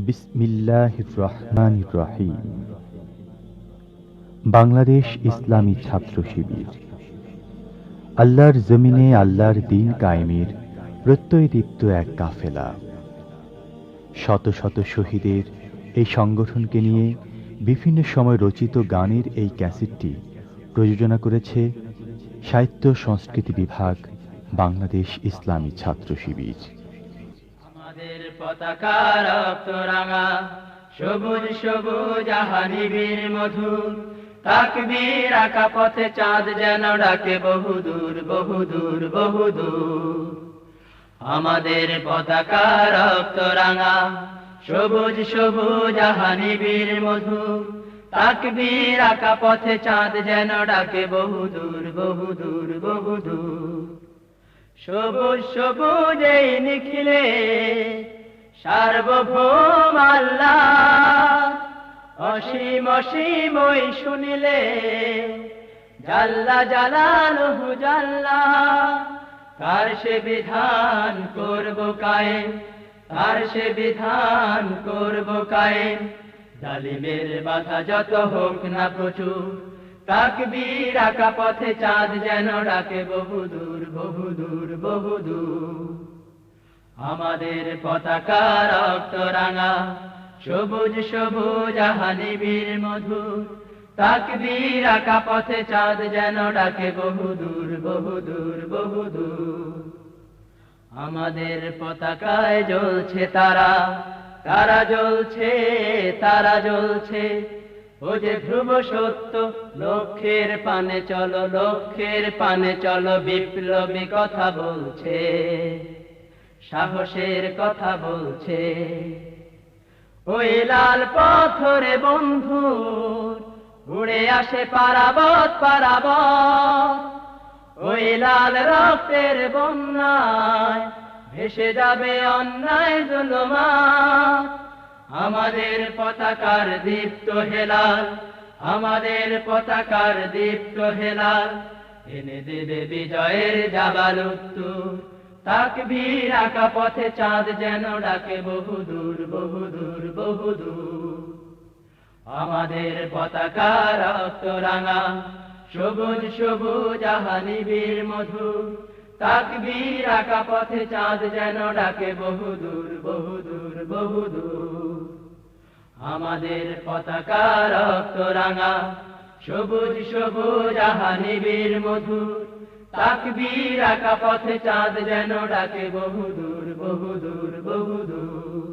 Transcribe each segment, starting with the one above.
বিসমিল্লাহির রহমানির রহিম। বাংলাদেশ ইসলামী ছাত্র শিবির আল্লাহর জমিনে আল্লাহর দ্বীন কায়েমের প্রত্যয়দীপ্ত এক কাফেলা। শত শত শহীদের এই সংগঠনকে নিয়ে বিভিন্ন সময় রচিত গানের এই ক্যাসেটটি প্রযোজনা করেছে সাহিত্য সংস্কৃতি বিভাগ, বাংলাদেশ ইসলামী ছাত্র শিবির। আমাদের পতাকা রক্তরাঙা, সবুজ সবুজ আহানিবীর মধুর, তাকবীর আঁকা পথে চাঁদ যেন ডাকে বহুদূর বহুদূর বহুদূর। আমাদের পতাকা রক্তরাঙা, সবুজ সবুজ আহানিবীর মধুর, তাকবীর আঁকা পথে চাঁদ যেন ডাকে বহুদূর বহুদূর বহুদূর। সবুজ সবুজ এই নিখিলে সার্বভৌম আল্লাহ, অসীম অসীম ওই শুনিলে জাল্লা জালালহু জাল্লা। কার সে বিধান করব কায়েম, কার সে বিধান করব কায়েম, জালিমের বাধা যত হোক না প্রচুর, তাকবীর আঁকা পথে চাঁদ যেন ডাকে বহুদূর বহুদূর বহুদূর। আমাদের পতাকা রক্তরাঙা, সবুজ সবুজ আহানিবীর মধুর, তাকবীর আঁকা পথে চাঁদ যেন ডাকে বহুদূর বহুদূর বহুদূর। আমাদের পতাকায় জ্বলছে তারা, তারা জ্বলছে তারা জ্বলছে, ও যে ধ্রুব সত্য, লক্ষ্যের পানে চলো লক্ষ্যের পানে চলো, বিপ্লবী কথা বলছে, সাহসের কথা বলছে। ওই লাল পাথরে বন্ধুর উড়ে আসে পারাবত পারাবত, ওই লাল রক্তের বন্যায় ভেসে যাবে অন্যায় জুলুমাত। আমাদের পতাকার দীপ্ত হেলাল, আমাদের পতাকার দীপ্ত হেলাল, এনে দেবে বিজয়ের জাবাল উত্তর, তাকবীর আঁকা পথে চাঁদ যেন ডাকে বহুদূর বহুদূর বহুদূর। আমাদের পতাকা রক্তরাঙা, সবুজ সবুজ আহানিবীর মধুর, তাকবীর আঁকা পথে চাঁদ যেন ডাকে বহুদূর বহুদূর বহুদূর। আমাদের পতাকা রক্তরাঙা, সবুজ সবুজ আহানিবীর মধুর, তাকবীর আঁকা পথে চাঁদ যেন ডাকে বহুদূর বহুদূর বহুদূর।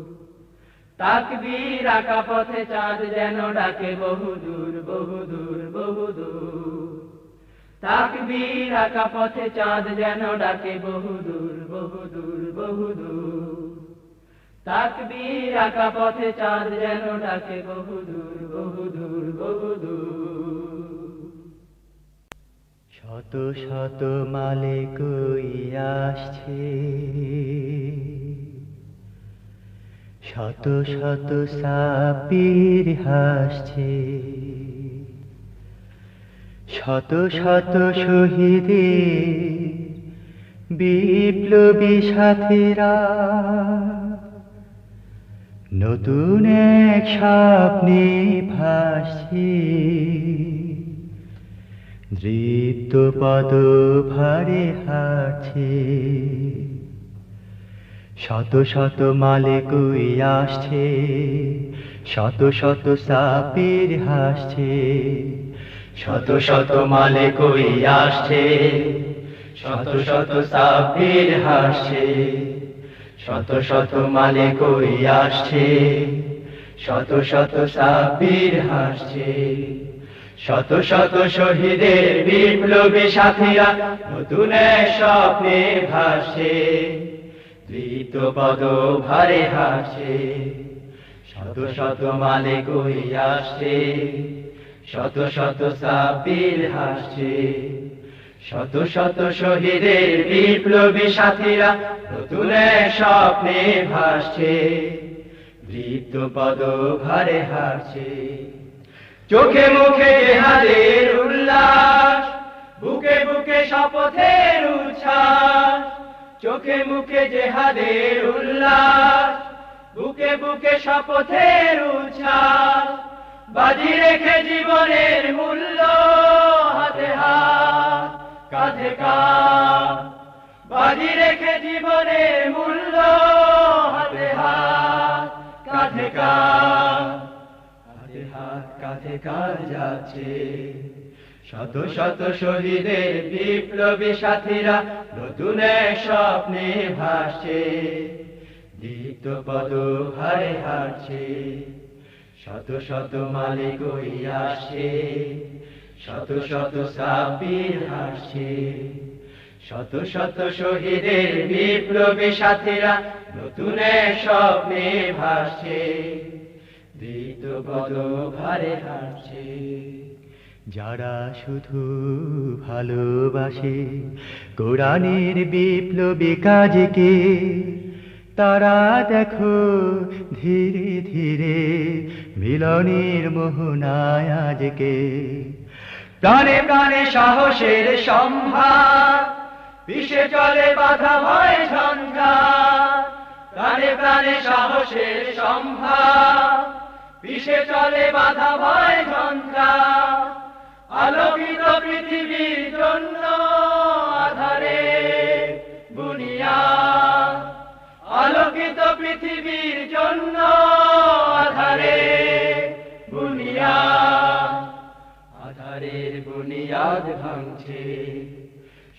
তাকবীর আঁকা পথে চাঁদ যেন ডাকে বহুদূর বহুদূর বহুদূর। তাকবীর আঁকা পথে চাঁদ যেন ডাকে বহুদূর বহুদূর বহুদূর। তাকবীর আঁকা পথে চাঁদ যেন ডাকে বহুদূর বহুদূর বহুদূর। শত শত মালে কই আসছে, শত শত সাপির হাসছে, শত শত শহীদের বিপ্লবী সাথীরা নতুন এক স্বপ্নে ভাসছে, দৃপ্ত পদ ভারে হাঁটছে। শত শত মালে কই আসছে, শত শত সাপির হাসছে, শত শত মালে কই আসছে, শত শত সাপির হাসছে, শত শত মালে কই আসছে, শত শত সাপির হাসছে। শত শত শহীদের বিপ্লবী সাথীরা নতুন এক স্বপ্নে ভাসছে, দৃপ্ত পদ ভারে হাসছে। শত শত মালে কই আসছে, শত শত সাপির হাসছে, শত শত শহীদের বিপ্লবী সাথীরা নতুন এক স্বপ্নে ভাসছে, দৃপ্ত পদ ভারে হাসছে। চোখে মুখে জেহাদের উল্লাস, বুকে বুকে শপথের উচ্ছ্বাস, চোখে মুখে জেহাদের উল্লাস, বুকে বুকে শপথের উচ্ছ্বাস, বাজি রেখে জীবনের মূল্য হাতে হাত কাঁধে কাঁধ, বাজি রেখে জীবনের মূল্য হাতে হাত কাঁধে কাঁধ, হাতে হাত কাঁধে কাঁধ যাচ্ছে শত শত শহীদের বিপ্লবী সাথীরা, নতুন এক স্বপ্নে ভাসছে, দীপ্ত পদহারে হাঁটছে, শত শত মালিক ওই আসছে, শত শত সাবির হাসছে, শত শত শহীদের বিপ্লবী সাথীরা, নতুন এক স্বপ্নে ভাসছে, দীপ্ত পদহারে হাঁটছে। যারা শুধু ভালোবাসে কোরআনের বিপ্লবী কাজকে, তারা দেখো ধীরে ধীরে মিলনের মোহনায় আজকে। প্রাণে প্রাণে সাহসের সম্ভার, পিছে চলে বাধা ভয় ঝঞ্ঝাট, প্রাণে প্রাণে সাহসের সম্ভার, পিছে চলে বাধা ভয় ঝঞ্ঝাট, আলোকিত পৃথিবীর জন্য আধারে বুনিয়াদ, আলোকিত পৃথিবীর জন্য আধারে বুনিয়াদ, আধারের বুনিয়াদ ভাঙছে,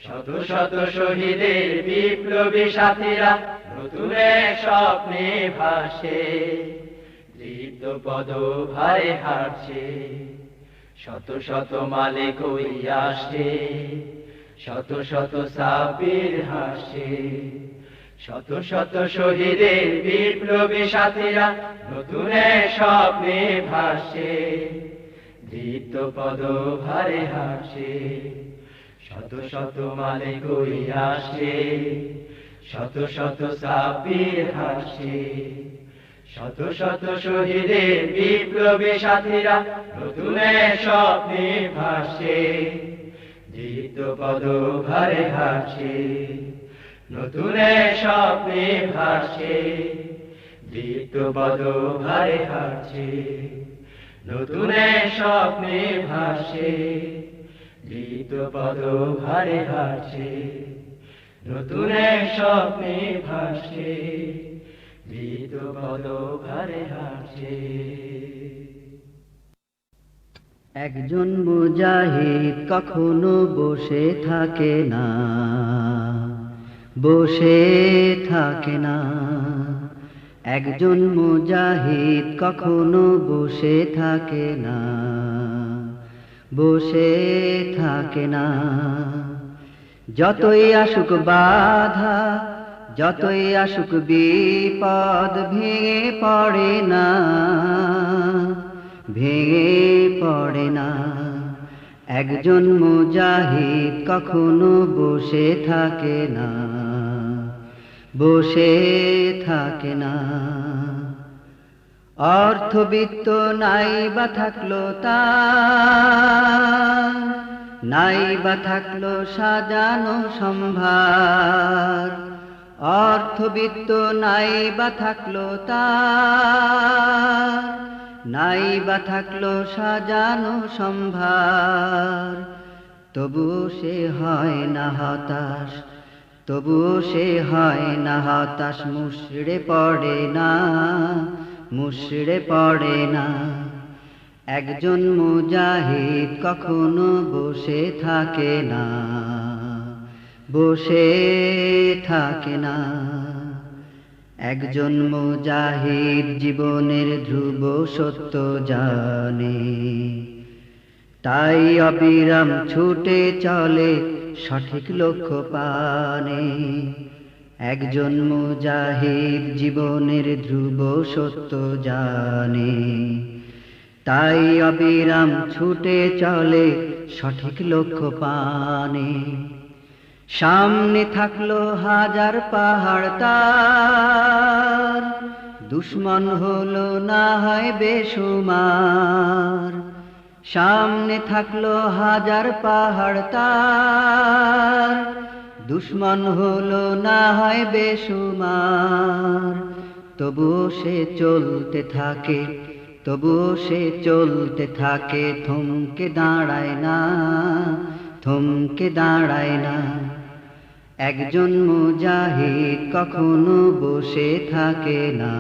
শত শত শহীদের বিপ্লবী সাথীরা, নতুন এক স্বপ্নে ভাসে, দীপ্ত পদভারে হাঁটছে, শত শত মালিক ওই আসছে, শত শত সাবির হাসছে, শত শত শহীদের বিপ্লবী সাথীরা, নতুন এক স্বপ্নে ভাসছে, দীপ্ত পদভারে হাঁটছে, শত শত মালিক ওই আসছে, শত শত সাবির হাসছে, শত শত শহীদের বিপ্লবী সাথীরা, নতুন এক স্বপ্নে ভাসছে, দীপ্ত পদভারে হাঁটছে, নতুন এক স্বপ্নে ভাসছে, দীপ্ত পদভারে হাঁটছে, নতুন এক স্বপ্নে ভাসছে, দীপ্ত পদভারে হাঁটছে, নতুন এক স্বপ্নে ভাসছে, দীপ্ত পদভারে হাঁটছে। একজন মুজাহিদ কখনো বসে থাকে না, বসে থাকে না। একজন মুজাহিদ কখনো বসে থাকে না, বসে থাকে না। যতই আসুক বাধা, যতই আসুক বিপদ, ভেঙে পড়ে না, ভেঙে পড়ে না। একজন মুজাহিদ কখনো বসে থাকে না, বসে থাকে না। অর্থবিত্ত নাই বা থাকলো তার, নাই বা থাকলো সাজানো সম্ভার। অর্থবিত্ত নাই বা থাকলো তার, নাই বা থাকলো সাজানো সম্ভার। তবু সে হয় না হতাশ, তবু সে হয় না হতাশ। মুষড়ে পড়ে না, মুষড়ে পড়ে না। একজন মুজাহিদ কখনো বসে থাকে না, বসে থাকে না। একজন মুজাহিদ জীবনের ধ্রুব সত্য জানে, তাই অবিরাম ছুটে চলে সঠিক লক্ষ্য পানে। একজন মুজাহিদ জীবনের ধ্রুব সত্য জানে, তাই অবিরাম ছুটে চলে সঠিক লক্ষ্য পানে। সামনে থাকলো হাজার পাহাড় তার, দুশ্মন হলো না হয় বেসুমার। সামনে থাকলো হাজার পাহাড় তার, দুশ্মন হলো না হয় বেসুমার। তবুও সে চলতে থাকে, তবুও সে চলতে থাকে, থমকে দাঁড়ায় না, থমকে দাঁড়ায় না। একজন মুজাহিদ কখনো বসে থাকে না,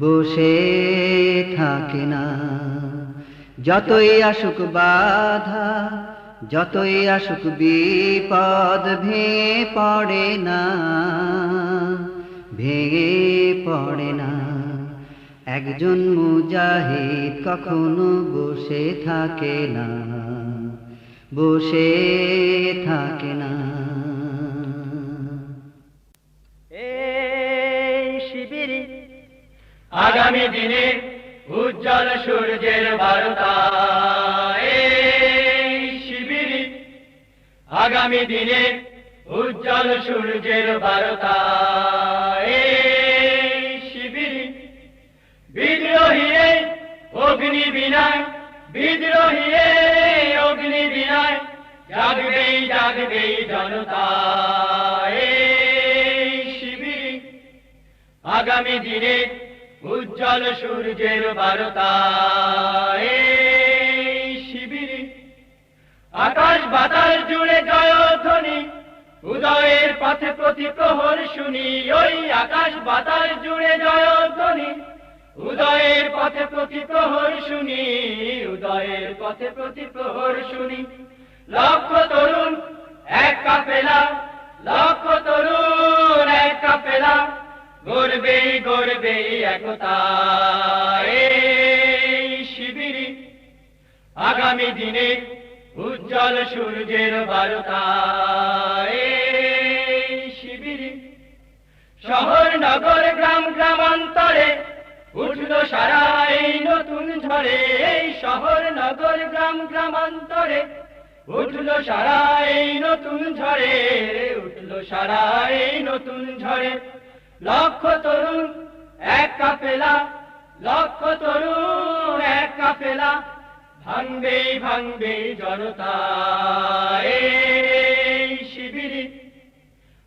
বসে থাকে না। যতই আসুক বাধা, যতই আসুক বিপদ, ভেঙে পড়ে না, ভেঙে পড়ে না। একজন মুজাহিদ কখনো বসে থাকে না, বসে থাকে না। এই শিবিরে আগামী দিনে উজ্জ্বল সূর্যের বারতা, এই শিবিরে আগামী দিনে উজ্জ্বল সূর্যের বারতা, এই শিবিরে বিদ্রোহী অগ্নি বিনায়, বিদ্রোহী অগ্নি বিনায়, জাগবেই জাগবেই জনতা। এই শিবিরে আগামী দিনে উজ্জ্বল সূর্যের বারতা, এই শিবিরে আকাশ বাতাস জুড়ে জয়ধ্বনি, উদয়ের পথে প্রতি প্রহর শুনি। ওই আকাশ বাতাস জুড়ে জয়ধ্বনি, উদয়ের পথে প্রতি প্রহর শুনি, উদয়ের পথে প্রতি প্রহর শুনি। লক্ষ তরুণ এক কাফেলা, লক্ষ তরুণ এক কাফেলা, গর্বেই গর্বেই একতা। এই শিবিরে আগামী দিনে উজ্জ্বল সূর্যের বারতা, এই শিবিরে শহর নগর গ্রাম গ্রামান্তরে উঠলো সারা এই নতুন ঝড়ে। এই শহর নগর গ্রাম গ্রামান্তরে উঠলো সারা এই নতুন ঝড়ে, উঠলো সারা এই নতুন ঝড়ে। লক্ষ তরুণ এক কাফেলা, লক্ষ তরুণ এক কাফেলা, ভাঙবেই ভাঙবেই জনতা। এই শিবিরে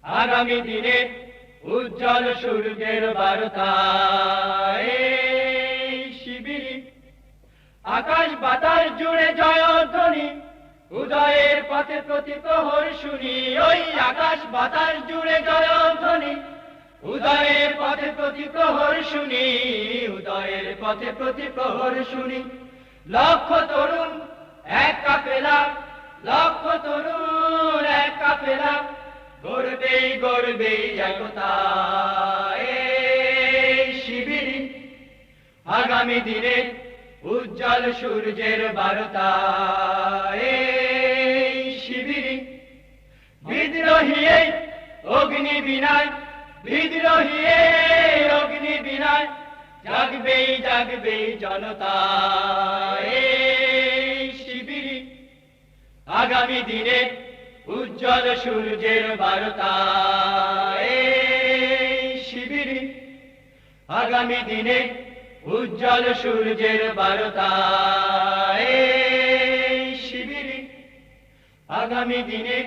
আগামী দিনে উজ্জ্বল সূর্যের বারতা, এই শিবিরে আকাশ বাতাস জুড়ে জয়ধ্বনি, উদয়ের পথে প্রতি প্রহর শুনি। ওই আকাশ বাতাস জুড়ে জয়ধ্বনি, উদয়ের পথে প্রতি প্রহর শুনি, উদয়ের পথে প্রতি প্রহর শুনি। লক্ষ তরুণ এক কাফেলা, লক্ষ তরুণ এক কাফেলা, গর্বেই গর্বেই একতা। এই শিবিরে আগামী দিনে উজ্জ্বল সূর্যের বারতা, এই শিবিরে বিদ্রোহী অগ্নি বিনায়, বিদ্রোহী অগ্নি বিনায়, জাগবেই জাগবেই জনতা। এই শিবিরে আগামী দিনে উজ্জ্বল সূর্যের বারতা, এই শিবিরে আগামী দিনে উজ্জ্বল সূর্যের বারতা, এই শিবিরে আগামী দিনে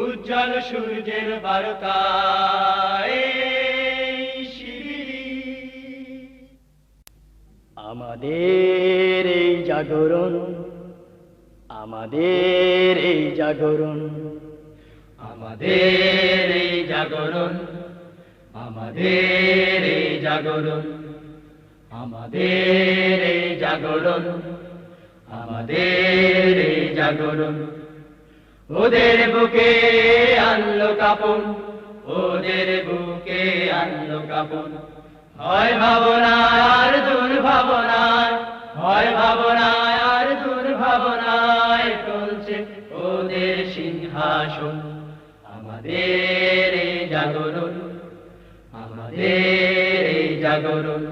উজ্জ্বল সূর্যের বারতা, এই শিবিরে। আমাদের এই জাগরণ, আমাদের এই জাগরণ, আমাদের এই জাগরণ, আমাদের এই জাগরণ, আমাদের এই জাগরণ, আমাদের এই জাগরণ। ওদের বুকে আনলো কাপন, ওদের বুকে আনলো কাপন। হয় ভাবনায় আর দুর্ভাবনায়, হয় ভাবনায় আর দুর্ভাবনায় চলছে ওদের সিংহাসন। আমাদের এই জাগরণ, আমাদের এই জাগরণ,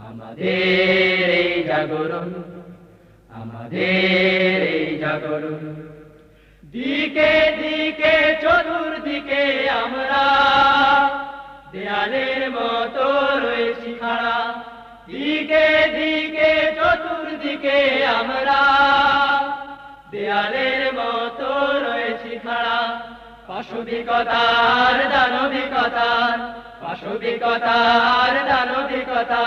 আমাদের এই জাগরণ, আমাদের এই জাগরণ। দিকে দিকে চতুর্দিকে আমরা দেয়ালের মতো রয়েছি খাড়া। দিকে দিকে চতুর্দিকে আমরা দেয়ালের মতো রয়েছি খাড়া। পাশবিকতার দানবিকতার, পাশবিকতার দানবিকতা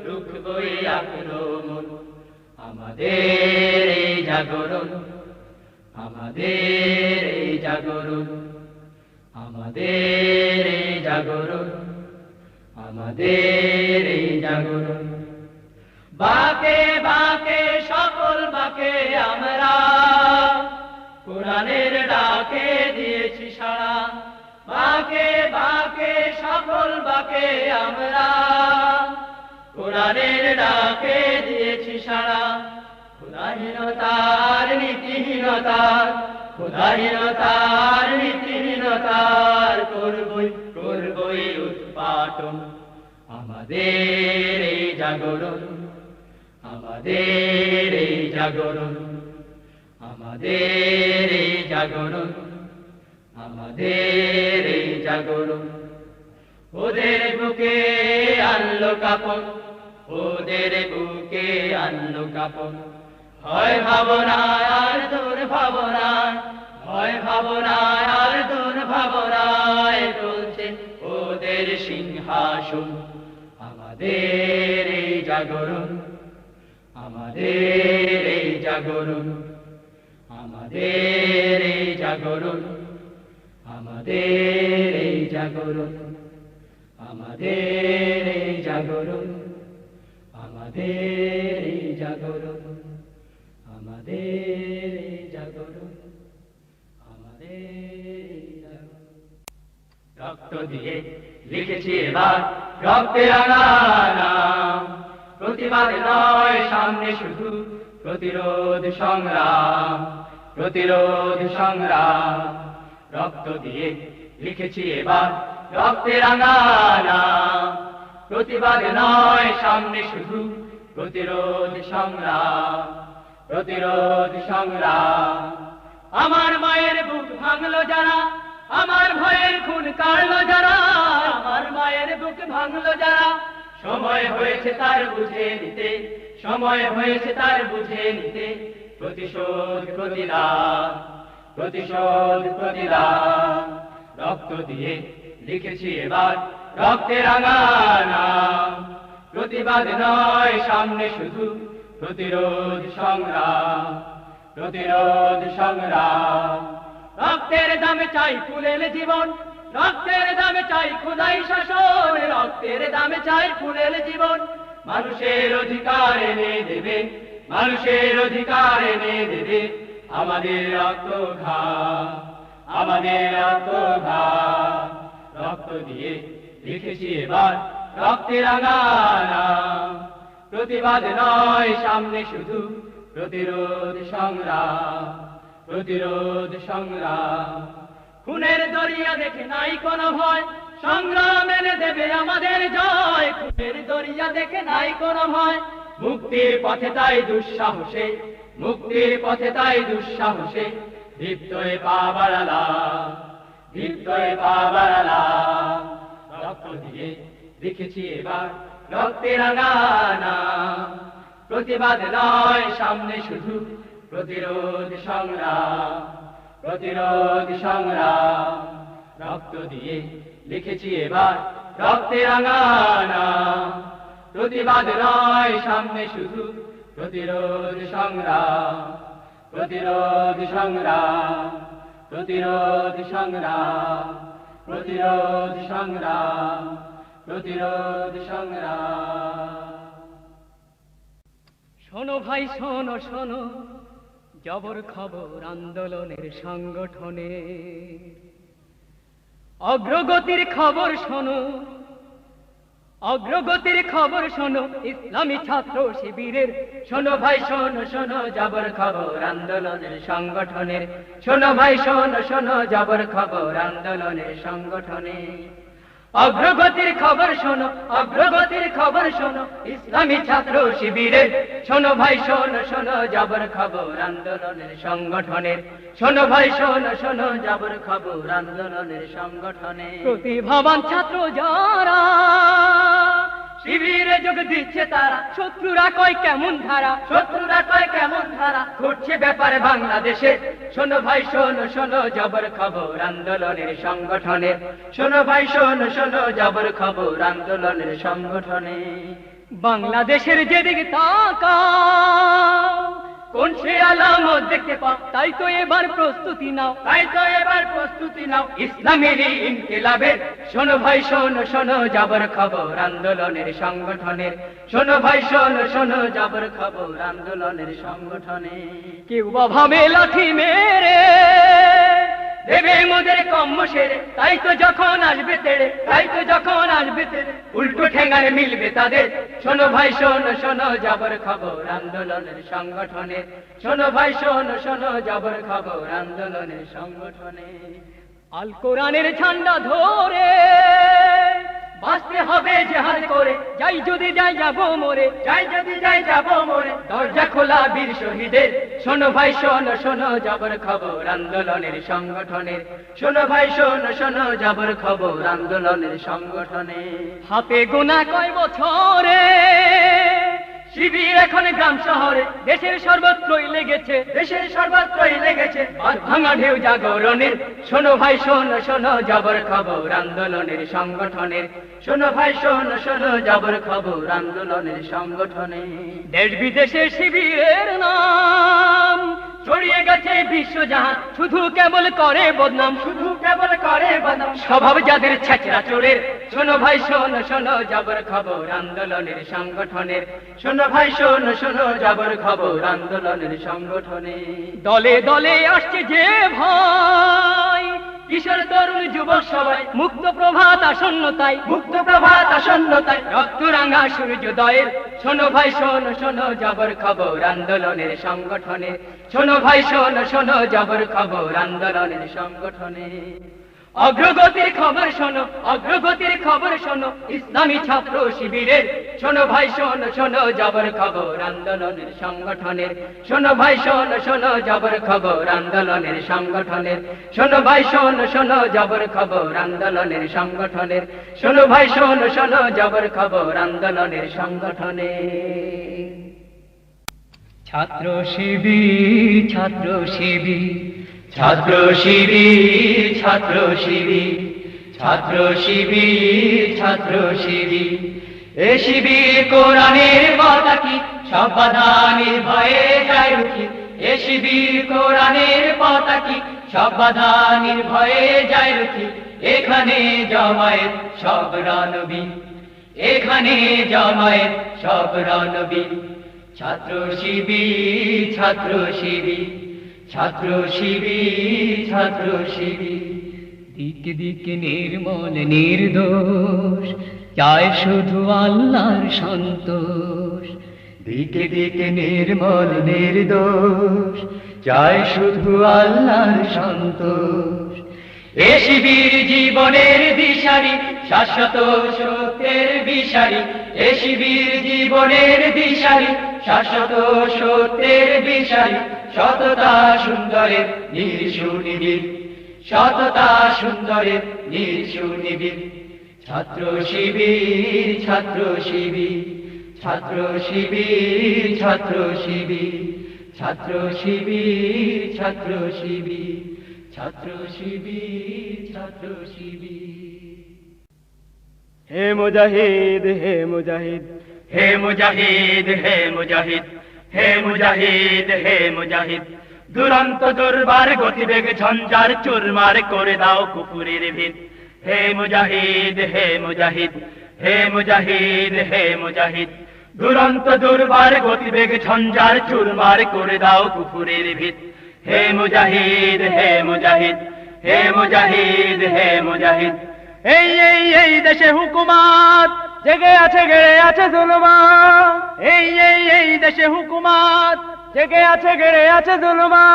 রুখবই আক্রমণ। আমাদের এই জাগরণ, আমাদের এই জাগরণ, আমাদের এই জাগরণ, আমাদের এই জাগরণ। বাকে বাকে সকল বাকে আমরা কোরআনের ডাকে দিয়েছি সাড়া। বাকে বাকে সকল বাকে আমরা কোরআনের ডাকে দিয়েছি সাড়া। খোদাহীনতার নীতিহীনতার, খোদাহীনতার নীতিহীনতার করবই উৎপাটন। আমাদের এই জাগরণ, আমাদের এই জাগরণ, আমাদের এই জাগরণ, আমাদের এই জাগরণ। ওদের বুকে আনলো কাপন, ওদের বুকে আনলো কাপন। হয় ভাবনায় আর দুর্ভাবনায়, হয় ভাবনায় আর দুর্ভাবনায় চলছে ওদের সিংহাসন। আমাদের এই জাগরণ, আমাদের এই জাগরণ, আমাদের এই জাগরণ, আমাদের এই জাগরণ, আমাদের এই জাগরণ, আমাদের এই জাগরণ, আমাদের এই জাগরণ, আমাদের এই জাগরণ। রক্ত দিয়ে লিখেছি এবার রক্তে রাঙা নাম। প্রতিবাদ নয় সামনে শুধু প্রতিরোধ সংগ্রাম, প্রতিরোধ সংগ্রাম। রক্ত দিয়ে লিখেছি এবার রক্তে রাঙা নাম। প্রতিবাদ নয় সামনে শুধু প্রতিরোধ সংগ্রাম, প্রতিরোধ সংগ্রাম। আমার মায়ের বুক ভাঙলো যারা, আমার ভয়ের খুন কাড়লো যারা, আমার মায়ের বুক ভাঙলো যারা। সময় হয়েছে তার বুঝে নিতে, সময় হয়েছে তার বুঝে নিতে। প্রতিশোধ প্রতিদান, প্রতিশোধ প্রতিদান। রক্ত দিয়ে লিখেছি এবার রক্তে রাঙা নাম। প্রতিবাদ নয় সামনে শুধু প্রতিরোধ সংগ্রাম, প্রতিরোধ সংগ্রাম। রক্তের দামে চাই ফুলের জীবন, রক্তের দামে চাই খোদাই শাসন, রক্তের দামে চাই ফুলের জীবন। মানুষের অধিকার এনে দেবে, মানুষের অধিকার এনে দেবে আমাদের রক্ত ঘাম, আমাদের রক্ত ঘাম। রক্ত দিয়ে লিখেছি এবার রক্তে রাঙা নাম। প্রতিবাদ নয় সামনে শুধু প্রতিরোধ সংগ্রাম, প্রতিরোধ সংগ্রাম। খুনের দরিয়া দেখে নাই কোনো ভয়, সংগ্রাম এনে দেবে আমাদের জয়। খুনের দরিয়া দেখে নাই কোনো ভয়, মুক্তির পথে তাই দুঃসাহসে, মুক্তির পথে তাই দুঃসাহসে। দীপ্তয়ে পা বাড়ালাম, দীপ্তয়ে পা বাড়ালাম। রক্ত দিয়ে লিখেছি এবার রক্তে রাঙা নাম। প্রতিবাদ নয় সামনে শুধু প্রতিরোধ সংগ্রাম, প্রতিরোধ সংগ্রাম। রক্ত দিয়ে লিখেছি এবার রক্তে রাঙা নাম। প্রতিবাদ নয় সামনে শুধু প্রতিরোধ সংগ্রাম, প্রতিরোধ সংগ্রাম, প্রতিরোধ সংগ্রাম, প্রতিরোধ সংগ্রাম, প্রতিরোধ সংগ্রাম। শোনো ভাই শোনো শোনো, জবর খবর আন্দোলনের সংগঠনে। অগ্রগতির খবর শোনো, অগ্রগতির খবর শোনো ইসলামী ছাত্র শিবিরের। শোনো ভাই শোনো শোনো, জবর খবর আন্দোলনের সংগঠনের। শোনো ভাই শোনো শোনো, জবর খবর আন্দোলনের সংগঠনে। অগ্রগতির খবর শোনো, অগ্রগতির খবর শোনো ইসলামী ছাত্র শিবিরের। শোনো ভাই শোনো শোনো, জবর খবর আন্দোলনের সংগঠনের। শোনো ভাই শোনো শোনো, জবর খবর আন্দোলনের সংগঠনে। প্রতিভাবান ছাত্র যারা শিবিরে যোগ দিচ্ছে তারা, শত্রুরা কয় কেমন ধারা, শত্রুরা কয় কেমন ধারা, ঘটছে ব্যাপারে বাংলাদেশে। শোনো ভাই শোনো শোনো জবর খবর আন্দোলনের সংগঠনের, শোনো ভাই শোনো শোনো জবর খবর আন্দোলনের সংগঠনে। বাংলাদেশের যেদিকে তাকাও কোন সে আলামত দেখতে পাও, তাই তো এবার প্রস্তুতি নাও, তাই তো এবার প্রস্তুতি নাও ইসলামের ইনকিলাবের। শোনো ভাই শোনো শোনো জবর খবর আন্দোলনের সংগঠনের, শোনো ভাই শোনো শোনো জবর খবর আন্দোলনের সংগঠনে। কেউ বা ভাবে লাঠি মেরে দেবে মোদের কম্ম সেরে, তাই তো যখন আসবে তেড়ে, তাই তো যখন আসবে তেড়ে উল্টো ঠেঙ্গায় মিলবে তাদের। শোনো ভাই শোনো শোনো জবর খবর আন্দোলনের সংগঠনের, শোনো ভাই শোনো শোনো জবর খবর আন্দোলনের সংগঠনে। আল কোরআনের ঝান্ডা ধরে বাঁচতে হবে জেহাদ করে, যাই যদি যাই যাবো মোরে, যাই যদি যাই যাবো মোরে, দরজা খোলা বীর শহীদের। শোনো ভাই শোনো শোনো জবর খবর আন্দোলনের সংগঠনের, শোনো ভাই শোনো শোনো জবর খবর আন্দোলনের সংগঠনে। হাতে গোনা কয় বছরে শিবির এখন গ্রাম শহরে, দেশের সর্বত্রই লেগেছে, দেশের সর্বত্রই লেগেছে বাঁধ ভাঙা ঢেউ জাগরণের। শোনো ভাই শোনো শোনো জবর খবর আন্দোলনের সংগঠনের, শোনো ভাই শোনো শোনো জবর খবর আন্দোলনের সংগঠনে। দেশ বিদেশের শিবিরের নাম ছড়িয়ে গেছে বিশ্বজাহান, শুধু কেবল করে বদনাম, শুধু কেবল করে বদনাম স্বভাব যাদের ছেঁচড়া চোরের। শোনো ভাই শোনো শোনো জবর খবর আন্দোলনের সংগঠনের, শোনো ভাই শোনো শোনো জবর খবর আন্দোলনের সংগঠনে। দলে দলে আসছে যে ভয়, কিশোর তরুণ যুবক সবাই, মুক্ত প্রভাত আসন্নতাই, মুক্ত প্রভাত আসন্নতাই রক্ত রাঙা সূর্যোদয়ের। শোনো ভাই শোনো শোনো জবর খবর আন্দোলনের সংগঠনে, শোনো ভাই শোনো শোনো জবর খবর আন্দোলনের সংগঠনে। অগ্রগতির খবর শোনো, অগ্রগতির খবর শোনো ইসলামী ছাত্র শিবিরের। শোনো ভাই শোনো শোনো জবর খবর আন্দোলনের সংগঠনের, শোনো ভাই শোনো শোনো জবর খবর আন্দোলনের সংগঠনের, শোনো ভাই শোনো শোনো জবর খবর আন্দোলনের সংগঠনের, শোনো ভাই শোনো শোনো জবর খবর আন্দোলনের সংগঠনের। ছাত্র শিবির ছাত্র শিবির ছাত্র শিবির ছাত্র শিবির ছাত্র শিবির ছাত্র শিবির, এ শিবির কোরআনের পতাকি সব বাধা নির্ভয়ে যায় রুখি, এ শিবির কোরআনের পতাকি সব বাধা নির্ভয়ে যায় রুখি। এখানে জমায়েত সব রণবীর, এখানে জমায়েত সব রণবীর। ছাত্র শিবির ছাত্র শিবির ছাত্র শিবির ছাত্র শিবির, দিকে দিকে নির্মল নির্দোষ চায় শুধু আল্লাহর সন্তোষ, দিকে দিকে নির্মল নির্দোষ চায় শুধু আল্লাহর সন্তোষ। এ শিবির জীবনের দিশারি শাশ্বত সত্যের বিশারি, এ শিবির জীবনের দিশারি শাশ্বত সত্যের বিশারি। সততা সুন্দরের নির্সুনিবির, সততা সুন্দরের নির্সুনিবির। ছাত্র শিবির ছাত্র শিবির ছাত্র শিবির ছাত্র শিবির ছাত্র শিবির ছাত্র শিবির ছাত্র শিবির ছাত্র শিবির। হে মুজাহিদ হে মুজাহিদ হে মুজাহিদ হে মুজাহিদ হে মুজাহিদ হে মুজাহিদ, দুরন্ত দুর্বার গতিবেগ ঝঞ্ঝার চুরমার করে দাও কুফুরের ভিত। হে মুজাহিদ হে মুজাহিদ হে মুজাহিদ হে মুজাহিদ, দুরন্ত দুর্বার গতিবেগ ঝঞ্ঝার চুরমার করে দাও কুফুরের ভিত। হে মুজাহিদ হে মুজাহিদ হে মুজাহিদ হে মুজাহিদ, এই এই এই দেশে হুকুমাত জেগে আছে গেড়ে আছে জুলুমাত, এই এই এই দেশে হুকুমাত জেগে আছে গেড়ে আছে জুলুমাত।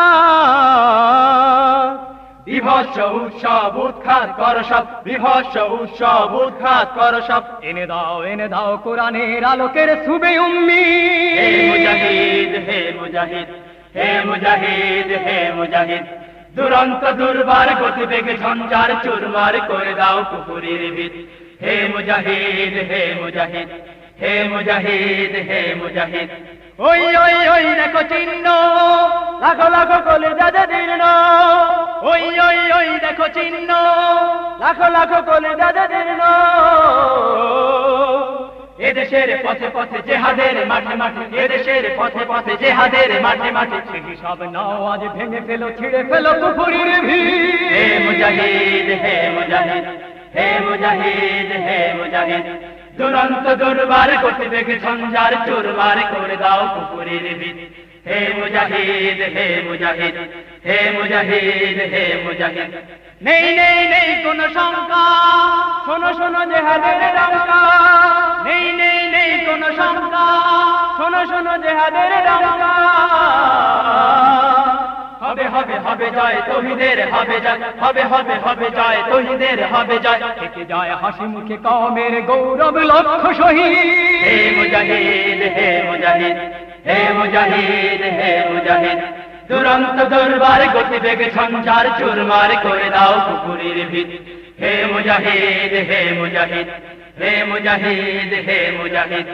বিভৎস উৎসব উৎখাত কর সব, বিভৎস উৎসব উৎখাত কর সব। এনে দাও কোরআনের আলোকের সুবে উম্মি। হে মুজাহিদ হে মুজাহিদ হে মুজাহিদ হে মুজাহিদ, দুরন্ত দুর্বার গতিবেগ ঝঞ্ঝার চুরমার করে দাও কুফুরের ভিত। হে মুজাহিদ হে মুজাহিদ হে মুজাহিদ হে মুজাহিদ। ওই ওই ওই দেখো চিহ্ন, লাখো লাখো কলিজা যে দীর্ণ। ওই ওই ওই দেখো চিহ্ন, লাখো লাখো কলিজা যে দীর্ণ। এদেশের পথে পথে জেহাদের মাঠে মাঠে, এদেশের পথে পথে জেহাদের মাঠে মাঠে, সেই সব নাও আজ ভেঙে ফেলো, ছিঁড়ে ফেলো কুফরির ভিড়। হে মুজাহিদ হে মুজাহিদ, হে মুজাহিদ হে মুজাহিদ। দুরন্ত দুর্বার গতিবেগ ঝঞ্ঝার চুরমার করে দাও কুফরির ভিড়। হে মুজাহিদ হে মুজাহিদ, হে মুজাহিদ হে মুজাহিদ। নেই নেই নেই কোন শঙ্কা, শোনো শোনো জেহাদের ডঙ্কা। নেই নেই নেই কোন শঙ্কা, শোনো শোনো জেহাদের ডঙ্কা। হবে হবে হবে জয় তৌহিদের, হবে জয়, হবে হবে হবে জয় তৌহিদের, হবে জয়। থেকে যায় হাসি মুখে কওমের গৌরব লক্ষ্য শহীদ। হে মুজাহিদ হে মুজাহিদ, হে মুজাহিদ হে মুজাহিদ। দুরন্ত দুর্বার গতিবেগ ঝঞ্ঝার চুরমার করে দাও কুফরির ভিড়। হে মুজাহিদ হে মুজাহিদ, হে মুজাহিদ হে মুজাহিদ।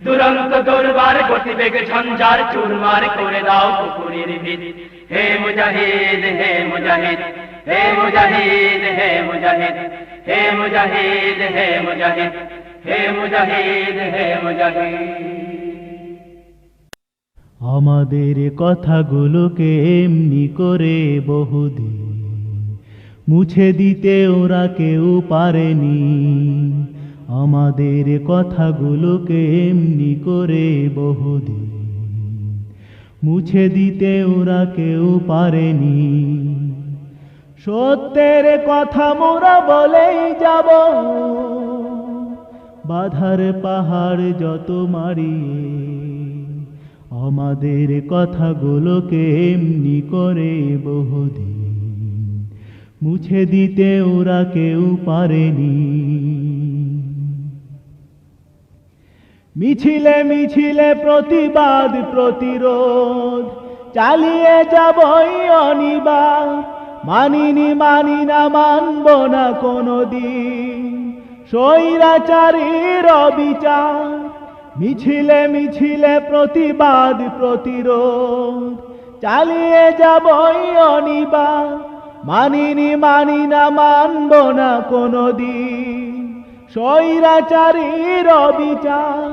দুরন্ত দুর্বার গতিবেগ ঝঞ্ঝার চুরমার করে দাও কুফরির ভিড়। হে মুজাহিদ হে মুজাহিদ, হে মুজাহিদ হে মুজাহিদ, হে মুজাহিদ হে মুজাহিদ, হে মুজাহিদ হে মুজাহিদ। আমাদের কথাগুলোকে এমনি করে বহুদিন মুছে দিতে ওরা কেউ পারেনি। আমাদের কথাগুলোকে এমনি করে বহুদিন মুছে দিতে ওরা কেউ পারেনি। সত্যের কথা মোরা বলেই যাব, বাধার পাহাড় যত মারিয়ে। আমাদের কথাগুলোকে এমনি করে বহুদিন মুছে দিতে ওরা কেউ পারেনি। মিছিলে মিছিলে প্রতিবাদ প্রতিরোধ চালিয়ে যাবই অনিবার। মানিনি মানি না, মানব না কোনদিন স্বৈরাচারীর অবিচার। মিছিলে মিছিলে প্রতিবাদ প্রতিরোধ চালিয়ে যাবই অনিবার। মানিনি মানি না, মানব না কোনদিন স্বৈরাচারীর অবিচার।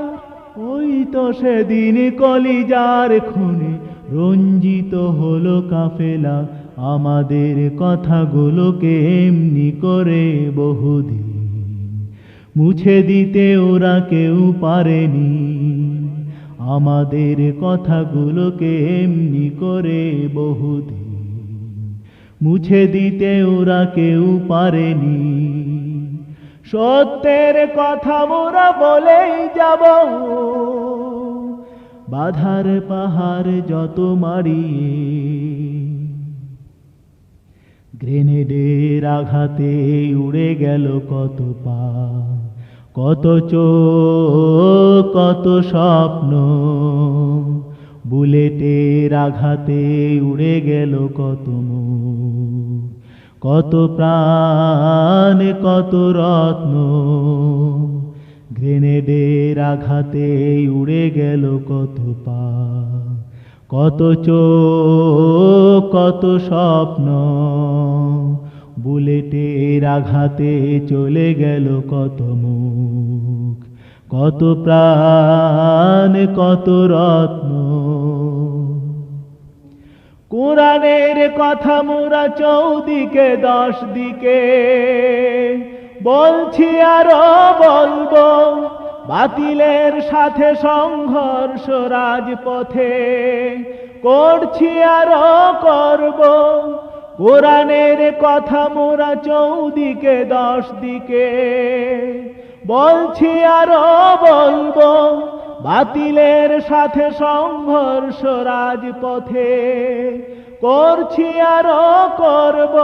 ওই তো সেদিন কলিজার খুনে রঞ্জিত হলো কাফেলা। আমাদের কথাগুলোকে এমনি করে বহুদিন মুছে দিতে ওরা কেউ পারেনি। আমাদের কথাগুলোকে এমনি করে বহুদিন মুছে দিতে ওরা কেউ পারেনি। সত্যের কথা মোরা বলেই যাব, বাধার পাহাড় যত মারিয়ে। গ্রেনেডের আঘাতে উড়ে গেল কত পা, কত চোখ কত স্বপ্ন। বুলেটের আঘাতে উড়ে গেল কত মুখ, কত প্রাণ কত রত্ন। গ্রেনেডের আঘাতে উড়ে গেল কত পা, কত চোখ কত স্বপ্ন। বুলেটের আঘাতে চলে গেল কত মুখ, কত প্রাণ কত রত্ন। কোরআনের কথা মোরা চৌদিকে 10 দিকে বলছি আরো বলবো। বাতিলের সাথে সংঘর্ষ রাজপথে করছি আরো করব। কোরআনের কথা মোরা চৌদিকে 10 দিকে বলছি আরো বলবো। বাতিলের সাথে সংঘর্ষ রাজপথে করছি আরো করব।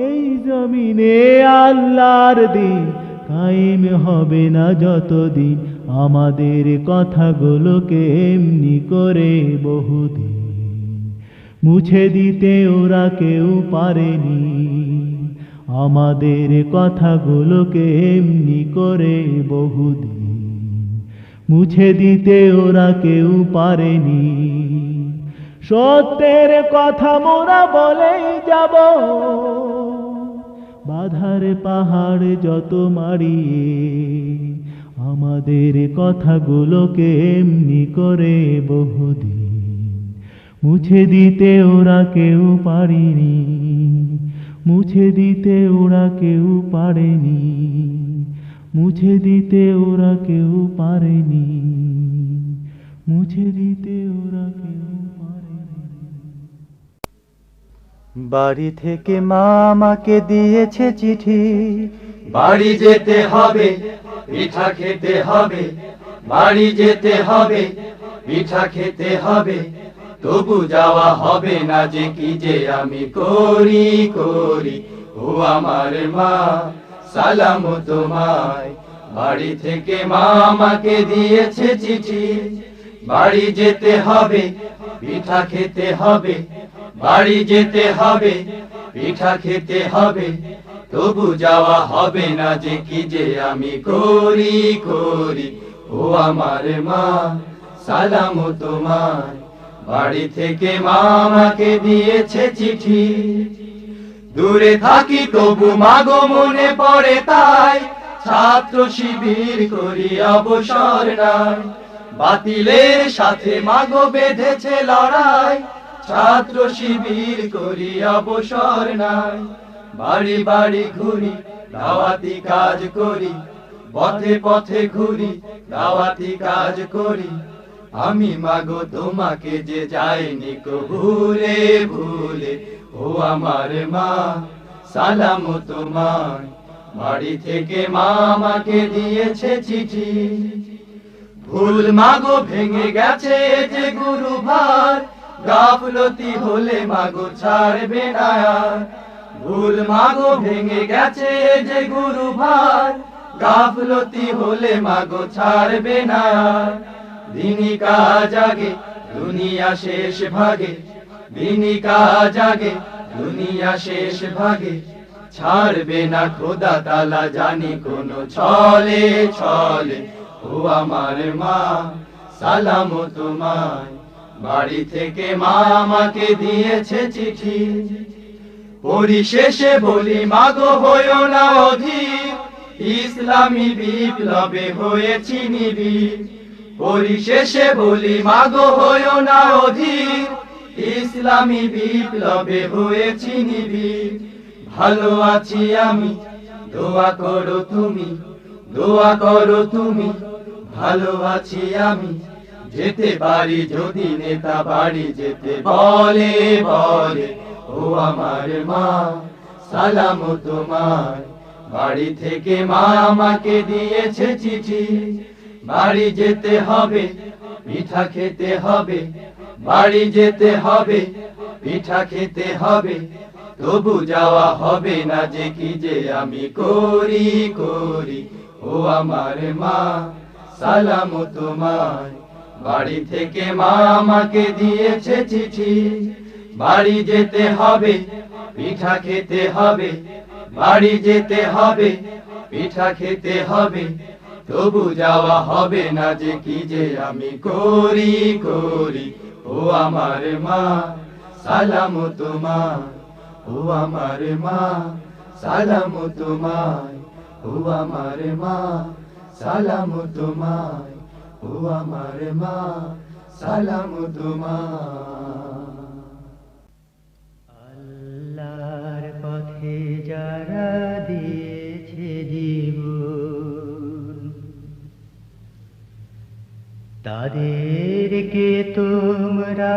এই জমিনে আল্লাহর দিন কায়েম হবে না যতদিন। আমাদের কথাগুলোকে এমনি করে বহুদিন মুছে দিতে ওরা কেউ পারেনি। আমাদের কথাগুলোকে এমনি করে বহুদিন মুছে দিতে ওরা কেউ পারেনি। সত্যের কথা মোরা বলেই যাব, বাধার পাহাড় যত মারিয়ে আমাদের কথাগুলোকে এমনি করে বহুদিন মুছে দিতে ওরা কেউ পারেনি, মুছে দিতে ওরা কেউ পারেনি, মুছে দিতে ওরা কেউ পারেনি, মুছে দিতে ওরা কেউ পারেনি। বাড়ি থেকে মা আমাকে দিয়েছে চিঠি, বাড়ি যেতে হবে, পিঠা খেতে হবে, বাড়ি যেতে হবে, পিঠা খেতে হবে, তবু যাওয়া হবে না যে কি যে আমি করি করি। ও আমার মা সালাম তোমায়, বাড়ি থেকে মা আমাকে দিয়েছে চিঠি। বাড়ি যেতে হবে, পিঠা খেতে হবে, বাড়ি যেতে হবে, পিঠা খেতে হবে, তবু যাওয়া হবে না যে কি যে আমি করি করি। ও আমার মা সালাম তোমায়, বাড়ি থেকে মা আমাকে দিয়েছে চিঠি। দূরে থাকি তবু মাগো মনে পড়ে তাই, ছাত্র শিবির করি অবসর নাই। বাতিলের সাথে মাগো বেঁধেছে লড়াই, ছাত্র শিবির করি অবসর নাই। বাড়ি বাড়ি ঘুরি দাওয়াতি কাজ করি, পথে পথে ঘুরি দাওয়াতি কাজ করি। আমি মাগো তোমাকে যে যাইনি কো ভুলে ভুলে। ও আমার মা সালাম তোমায়, বাড়ি থেকে মা আমাকে দিয়েছে চিঠি। ভুল মাগো ভেঙে গেছে যে গুরু ভার, গাফলতি হলে মাগো ছাড়বে না আর। ভুল মাগো ভেঙে গেছে যে গুরু ভার, গাফলতি হলে মাগো ছাড়বে না আর। দিনই কাজ আগে দুনিয়া শেষ ভাগে, দিনই কাজ আগে দুনিয়া শেষ ভাগে, ছাড়বে না খোদা তালা জানি কোনো ছলে ছলে। ও আমার মা সালাম তোমায়, বাড়ি থেকে মা আমাকে দিয়েছে চিঠি। পরিশেষে বলি মাগো হইও না অধীর, ইসলামী বিপ্লবে হয়েছি নিবিড়। পরিশেষে বলি মাগো হইও না অধীর, ইসলামী বিপ্লবে হয়েছি নিবিড়। ভালো আছি আমি, দোয়া করো তুমি, দোয়া করো তুমি। ভালো আছি আমি, যেতে পারি যদি নেতা বাড়ি যেতে বলে বলে। ও আমার মা সালাম তোমায়, বাড়ি থেকে মা আমাকে দিয়েছে চিঠি। বাড়ি যেতে হবে, পিঠা খেতে হবে, বাড়ি যেতে হবে, পিঠা খেতে হবে, তবু যাওয়া হবে না যে কি যে আমি করি করি। ও আমার মা সালাম তোমায়, বাড়ি থেকে মা আমাকে দিয়েছে চিঠি। বাড়ি যেতে হবে, পিঠা খেতে হবে, বাড়ি যেতে হবে, পিঠা খেতে হবে, তবু যাওয়া হবে না যে কি যে আমি করি করি। ও আমার মা সালাম তোমায়, ও আমার মা সালাম তোমায়, ও আমার মা সালাম তোমায়, ও আমার মা সালাম তোমায়। আল্লাহর পথে যারা দিয়েছে জীবন, তাদেরকে তোমরা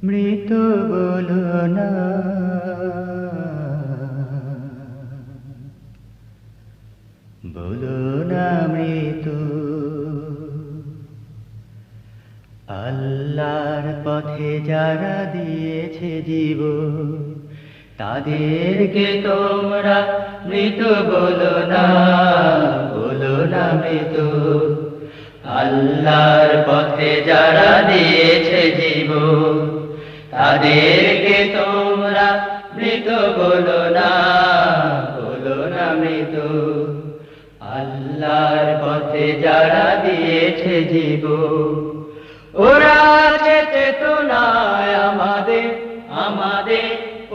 মৃত বলো না, বলো না মৃত। আল্লাহর পথে যারা দিয়েছে জীবন, তাদেরকে তোমরা মৃত বলো না, বলো না মৃত। আল্লাহর পথে যারা দিয়েছে জীবন, তাদেরকে তোমরা মৃত বলো না, বলো না মৃত। আল্লাহর পথে পথে যারা দিয়েছে জীবন, ওরা আছে চেতনায় আমাদের, আমাদের,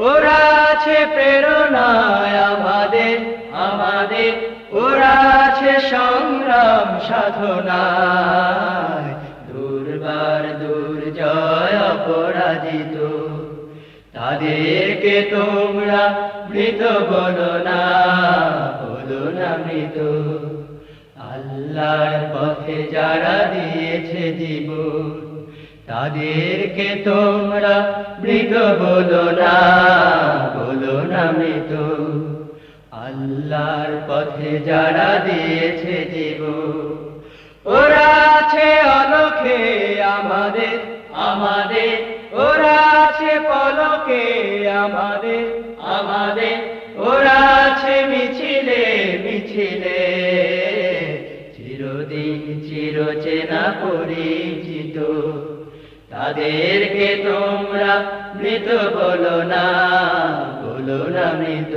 ওরা আছে প্রেরণায় আমাদের, আমাদের, ওরা আছে সংগ্রাম সাধনায়, দুর্বার দুর্জয় অপরাজিত, তাদেরকে তোমরা মৃত বলো না, বলো না মৃত। আল্লাহর পথে যারা দিয়েছে জীবন, তাদেরকে তোমরা মৃত বলো না, বলো না মৃত। আল্লাহর পথে যারা দিয়েছে জীবন, ওরা আছে অলখে আমাদের, আমাদের, ওরা আছে পলকে আমাদের, আমাদের, ওরা আছে মিছিলে মিছিলে, চিরদিন চিরচেনা পরিচিত, তাদেরকে তোমরা মৃত বলো না, বলো না মৃত।